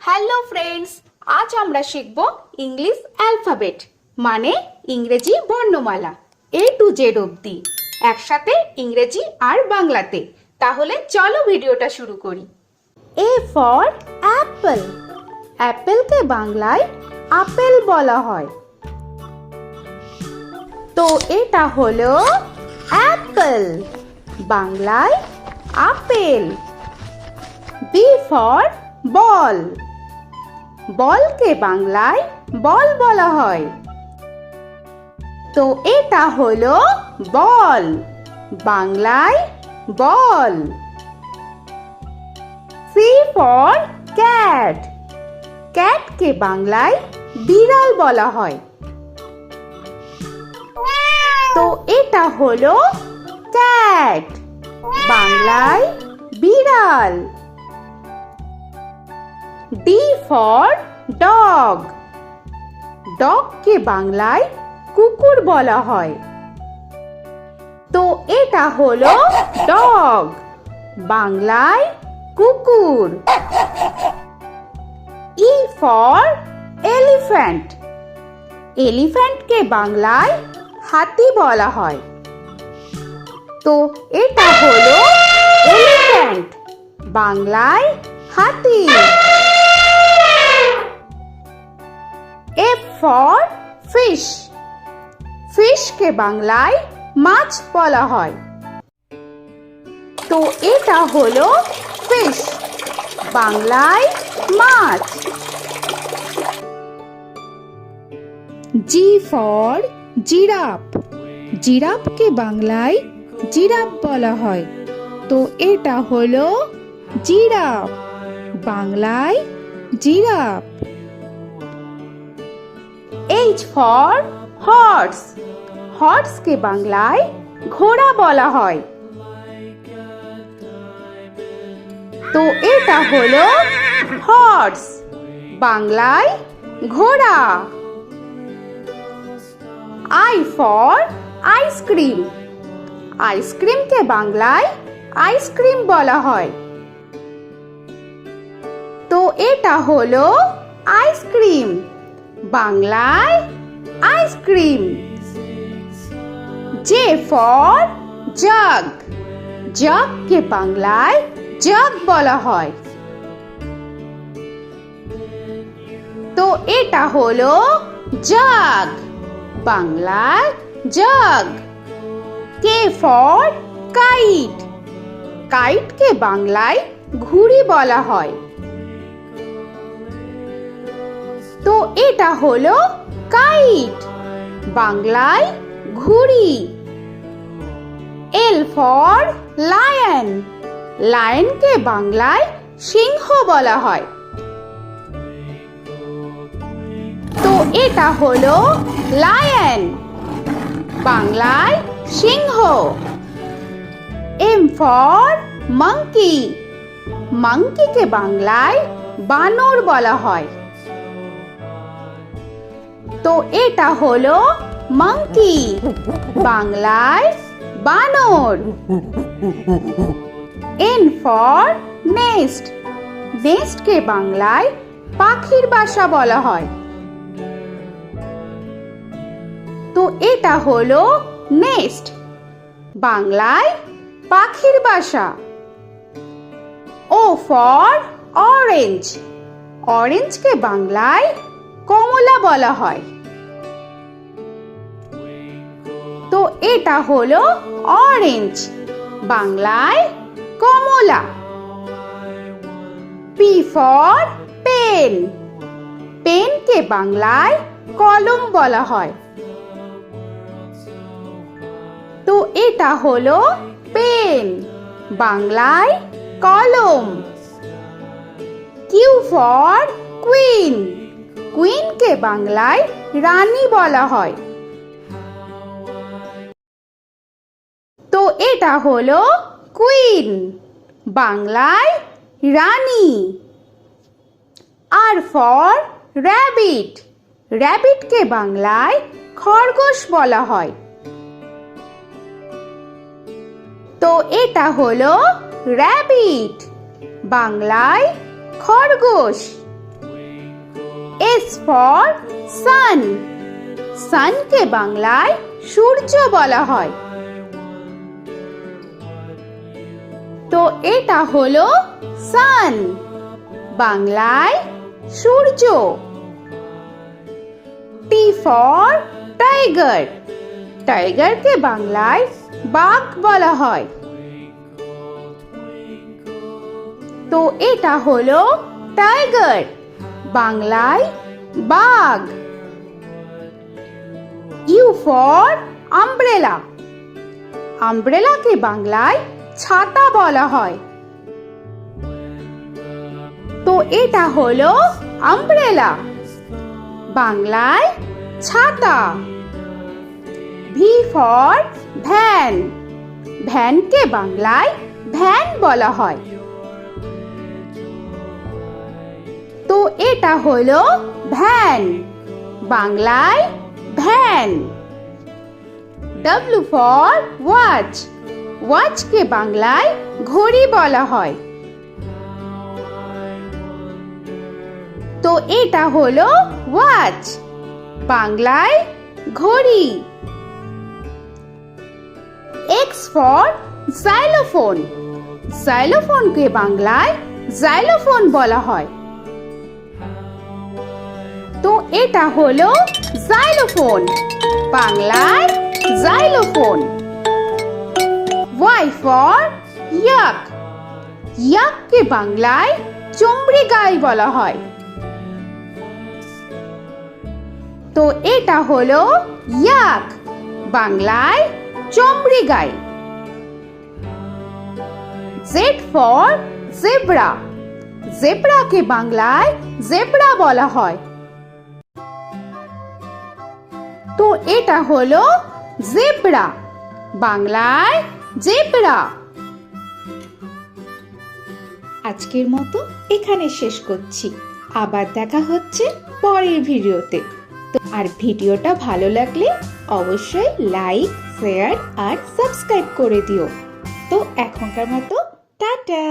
Hello friends, আজ আমরা শিখব ইংলিশ অ্যালফাবেট মানে ইংরেজি বর্ণমালা A to Z অবধি একসাথে ইংরেজি আর বাংলাতে। তাহলে চলো ভিডিওটা শুরু করি। A for Apple. অ্যাপেলকে বাংলায় আপেল বলা হয়। তো এটা হলো অ্যাপল, বাংলায় আপেল। B for বল। বলকে বাংলায় বল বলা হয়। তো এটা হলো বল, বাংলায় বল। C for cat. ক্যাটকে বাংলায় বিড়াল বলা হয়। তো এটা হলো ক্যাট, বাংলায় বিড়াল। D for dog. ডগকে বাংলায় কুকুর বলা হয়। তো এটা হলো ডগ, বাংলায় কুকুর। E for elephant. এলিফ্যান্টকে বাংলায় হাতি বলা হয়। তো এটা হলো এলিফ্যান্ট, বাংলায় হাতি। F for fish. ফিশকে বাংলায় মাছ বলা হয়। তো এটা হলো ফিশ, বাংলায় মাছ। G for giraffe. জিরাফকে বাংলায় জিরাফ বলা হয়। তো এটা হলো জিরাফ, বাংলায় জিরাফ। H for horse. হর্সকে বাংলায় ঘোড়া বলা হয়। তো এটা হলো হর্স, বাংলায় ঘোড়া। I for ice cream. আইসক্রিমকে বাংলায় আইসক্রিম বলা হয়। তো এটা হলো আইসক্রিম, বাংলায় আইসক্রিম। J for jug. জাগকে বাংলায় জাগ বলা হয়। তো এটা হলো জাগ, বাংলায় জাগ। K for kite. কাইটকে বাংলায় ঘুড়ি বলা হয়। তো এটা হলো কাইট, বাংলায় ঘুড়ি। L for lion. লায়নকে বাংলায় সিংহ বলা হয়। তো এটা হলো লায়ন, বাংলায় সিংহ। M for monkey. মাঙ্কিকে বাংলায় বানর বলা হয়। তো এটা হলো মাঙ্কি, বাংলায় বানর। N for nest. নেস্টকে বাংলায় পাখির বাসা বলা হয়। তো এটা হলো নেস্ট, বাংলায় পাখির বাসা। O for orange. অরেঞ্জকে বাংলায় কমলা বলা হয়। তো এটা হলো অরেঞ্জ, বাংলায় কমলা। P for pen. পেনকে বাংলায় কলম বলা হয়। তো এটা হলো পেন, বাংলায় কলম। Q for queen. কুইনকে বাংলায় রানী বলা হয়। তো এটা হলো কুইন, বাংলায় রানী। R for rabbit. র‍্যাবিটকে বাংলায় খরগোশ বলা হয়। তো এটা হলো র‍্যাবিট, বাংলায় খরগোশ। S for sun. সানকে বাংলায় সূর্য বলা হয়। তো এটা হলো সান, বাংলায় সূর্য। T for tiger. টাইগারকে বাংলায় বাঘ বলা হয়। তো এটা হলো টাইগার, বাংলায় বাঘ। U for umbrella. আমব্রেলাকে বাংলায় ছাতা বলা হয়। তো এটা হলো আমব্রেলা, বাংলায় ছাতা। V for van. ভ্যানকে বাংলায় ভ্যান বলা হয়। তো এটা হলো ভ্যান, বাংলায় ভ্যান। W for watch. ওয়াচকে বাংলায় ঘড়ি বলা হয়। তো এটা হলো ওয়াচ, বাংলায় ঘড়ি। X for xylophone. xylophone-কে বাংলায় জাইলোফোন বলা হয়। তো এটা হলো জাইলোফোন, বাংলায় জাইলোফোন। Y for yak. ইয়াককে বাংলায় চমড়ি গাই বলা হয়। তো এটা হলো ইয়াক, বাংলায় চমড়ি গাই। Z for zebra. জেব্রাকে বাংলায় জেব্রা বলা হয়। তো এটা হলো জেব্রা, বাংলায় জেব্রা। আজকের মতো এখানে শেষ করছি। আবার দেখা হচ্ছে পরের ভিডিওতে। তো আর ভিডিওটা ভালো লাগলে অবশ্যই লাইক, শেয়ার আর সাবস্ক্রাইব করে দিও। তো এখনকার মতো টাটা।